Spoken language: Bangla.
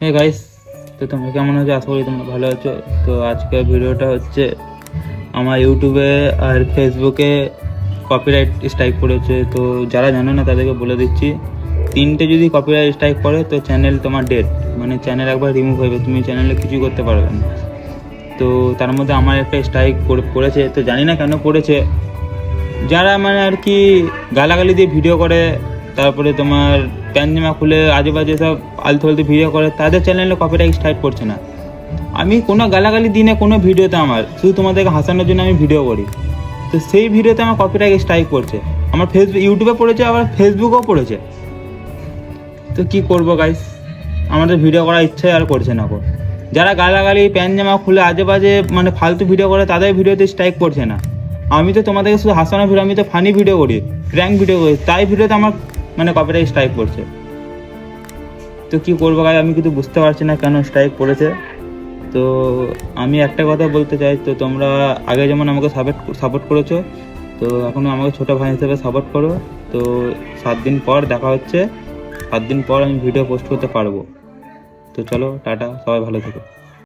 হে গাইস, তো তোমরা কেমন আছো? আশা করি তোমরা ভালো আছো। তো আজকের ভিডিওটা হচ্ছে আমার ইউটিউবে আর ফেসবুকে কপিরাইট স্ট্রাইক পড়েছে। তো যারা জানো না তাদেরকে বলে দিচ্ছি, 3টে যদি কপিরাইট স্ট্রাইক পড়ে তো চ্যানেল তোমার ডেড, মানে চ্যানেল একবার রিমুভ হয়ে তুমি চ্যানেলে কিছু করতে পারবে না। তো তার মধ্যে আমার একটা স্ট্রাইক পড়েছে, তো জানি না কেন পড়েছে। যারা মানে আর কি গালাগালি দিয়ে ভিডিও করে, তারপরে তোমার প্যানজামা খুলে আজেবাজে সব আলতু ফালতু ভিডিও করে, তাদের চ্যানেলে কপিরাইট স্ট্রাইক পড়ছে না। আমি কোনো গালাগালি দিই না কোনো ভিডিওতে, আমার শুধু তোমাদেরকে হাসানোর জন্য আমি ভিডিও করি, তো সেই ভিডিওতে আমার কপিরাইট স্ট্রাইক পড়ছে। আমার ইউটিউবে পড়েছে, আবার ফেসবুকেও পড়েছে। তো কি করবো গাইস, আমাদের ভিডিও করার ইচ্ছে আর করছে না গো। যারা গালাগালি প্যানজামা খুলে আজেবাজে মানে ফালতু ভিডিও করে, তাদের ভিডিওতে স্ট্রাইক পড়ছে না। আমি তো তোমাদেরকে শুধু হাসানোর ভিডিও, আমি তো ফানি ভিডিও করি, প্র্যাঙ্ক ভিডিও করি, তাই ভিডিওতে আমার মানে কপিরাইট স্ট্রাইক পড়ছে। তো কি করবো গাই, আমি কিন্তু বুঝতে পারছি না কেন স্ট্রাইক পড়েছে। তো আমি একটা কথা বলতে চাই, তো তোমরা আগে যেমন আমাকে সাপোর্ট করেছো, তো এখনও আমাকে ছোটো ভাই হিসেবে সাপোর্ট করো। তো 7 দিন পর দেখা হচ্ছে, 7 দিন পর আমি ভিডিও পোস্ট করতে পারবো। তো চলো টাটা, সবাই ভালো থেকো।